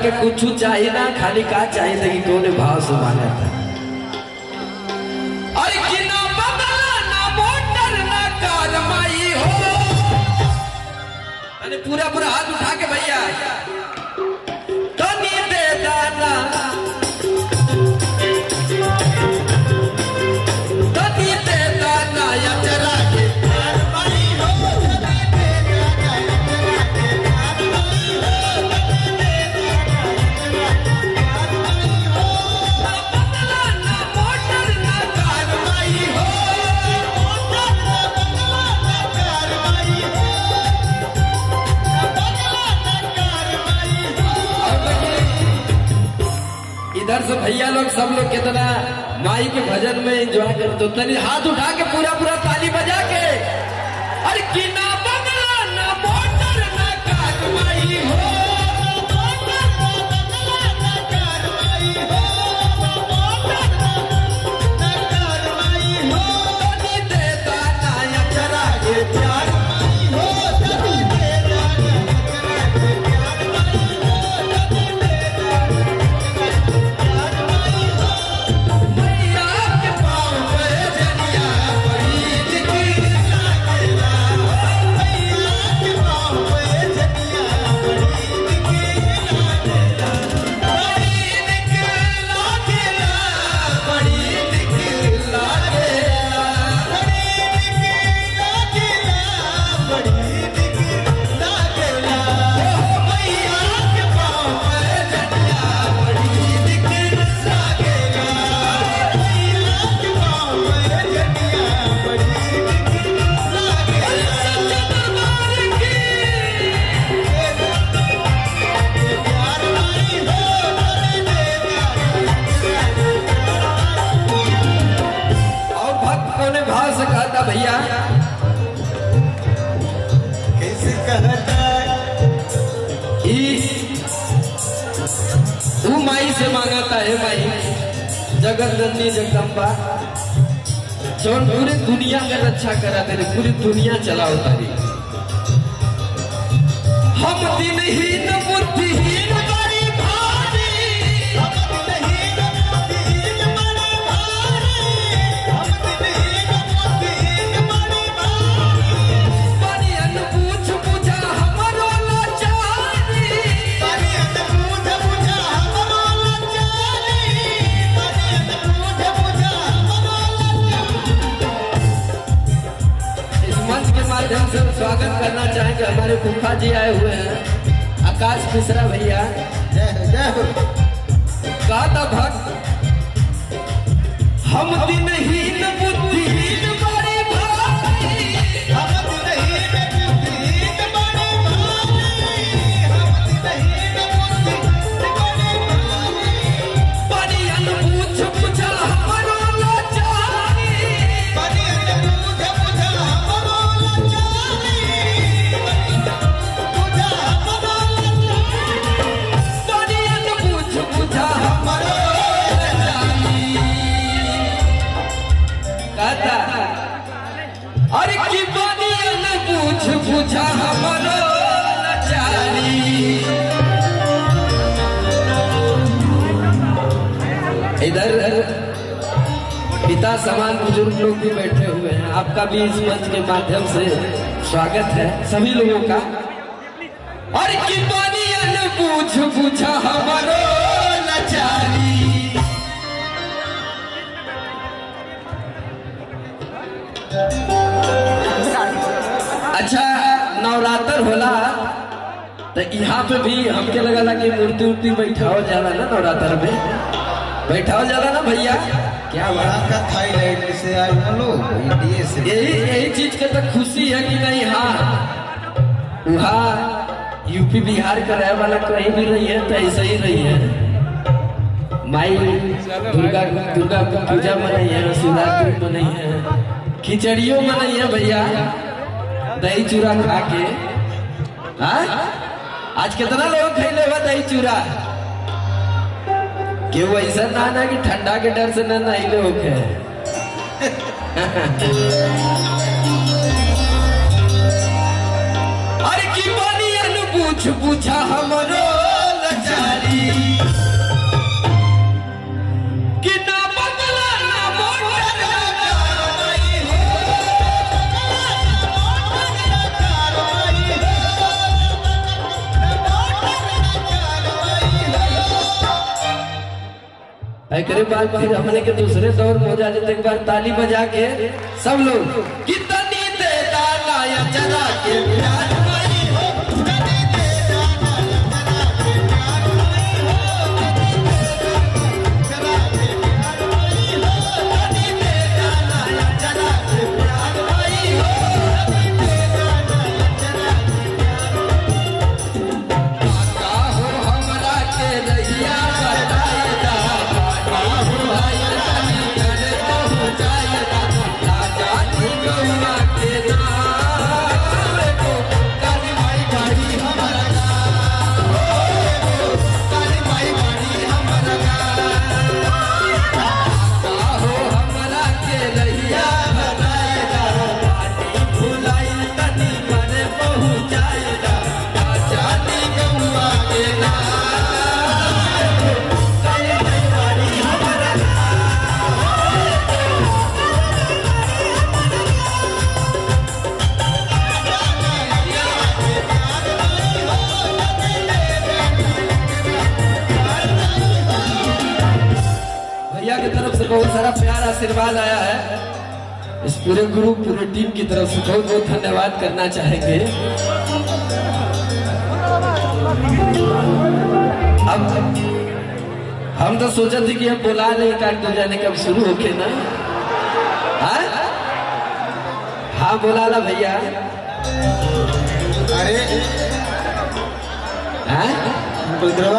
के कुछ चाहिए ना, खाली का चाहिए था कि कौन भाव से मांगा था। अरे कि ना बंगला ना मोटर ना कार माई हो, अरे पूरा पूरा हाथ उठा के भैया तनी दे दाना, तनी दे दाना या चला के कार माई हो, इधर से भैया लोग सब लोग कितना माई के भजन में एंजॉय करो, तो तनी हाथ उठा के पूरा पूरा ताली बजा के, अरे कि ना बंगला ना मोटर ना कार माई हो, तनी दे दाना या चरा के प्यार माई हो, तनी दे भैया कैसे कहता तू माई से मांगता है, माई जगत जननी जगदम्बा जौन पूरी दुनिया में रक्षा करा तेरे, पूरी दुनिया चलाओ तारी। हम दिनहीन बुद्धिहीन बड़ी भारी, हम दिनहीन बुद्धिहीन बड़ी भारी, हम दिनहीन बुद्धिहीन बड़ी भारी, बनियन पूछ बुझा हमरो लाचारी, बनियन पूछ बुझा हमरो लाचारी, बनियन पूछ बुझा हमरो लाचारी। इस मंच के माध्यम से स्वागत करना चाहेंगे हमारे फूफा जी आए हुए हैं, आकाश मिश्रा भैया। जय हो जय हो। कहा था भक्त हम दिनहीन बुद्धिहीन बड़ी भारी, हम दिनहीन बुद्धिहीन बड़ी भारी, हम दिनहीन बुद्धिहीन बड़ी भारी, बनियन पूछ बुझा हमरो लाचारी, बनियन पूछ बुझा हमरो लाचारी, बनियन बुझा हमरो लाचारी, बनियन पूछ बुझा हमरो लाचारी। कहता अरे कि बनियन पूछ बुझा हमरो लाचारी। इधर पिता समान बुजुर्ग लोग भी बैठे हुए हैं, आपका भी इस मंच के माध्यम से स्वागत है सभी लोगों का। और कि बनियन पूछ बुझा हमरो लाचारी। अच्छा नवरात्र होला तो यहाँ पे भी हमके लगा कि मूर्ति उर्ति बैठाओ जाला ना, नवरात्र में बैठाओ जाला ना भैया। क्या वहाँ का थाईलैंड से आए हैं लोग, इंडिया से। यही चीज के तो खुशी है कि नहीं, हाँ वहाँ यूपी बिहार का रहे वाला कहीं भी रही है तो ऐसे ही रही है। माई दुर्गा दुर्गा पूजा मनाई है, शिवरात्रि मनाई है, खिचड़ियों मनाई है भैया, दही चूड़ा खा के। हाँ आज कितना लोग खैले हुआ दही चूड़ा, कि वो ऐसा ना कि ठंडा के डर से ना नहिले होके। अरे की बनियन पूछ बुझा हमरो लाचारी। कि ना बंगला ना मोटर ना कारवाई एकरे बाद फिर हमने के दूसरे दौर में हो जाए तो एक बार ताली बजा के सब लोग कितनी दे दाना या चला के प्यार माई हो कितनी दे दाना या चला के प्यार माई हो चला के प्यार माई हो कितनी दे दाना या चला के प्यार माई हो कितनी दे दाना या चला के प्यार का हो हमरा के रहिया बताए दा भैया की तरफ से बहुत सारा प्यार आशीर्वाद आया है। इस पूरे ग्रुप पूरे टीम की तरफ से बहुत बहुत धन्यवाद करना चाहेंगे। अब हम तो सोचे थे कि हम बुला नहीं काट दो जाने कब शुरू होके ना। हाँ बोला ला भैया। अरे हाँ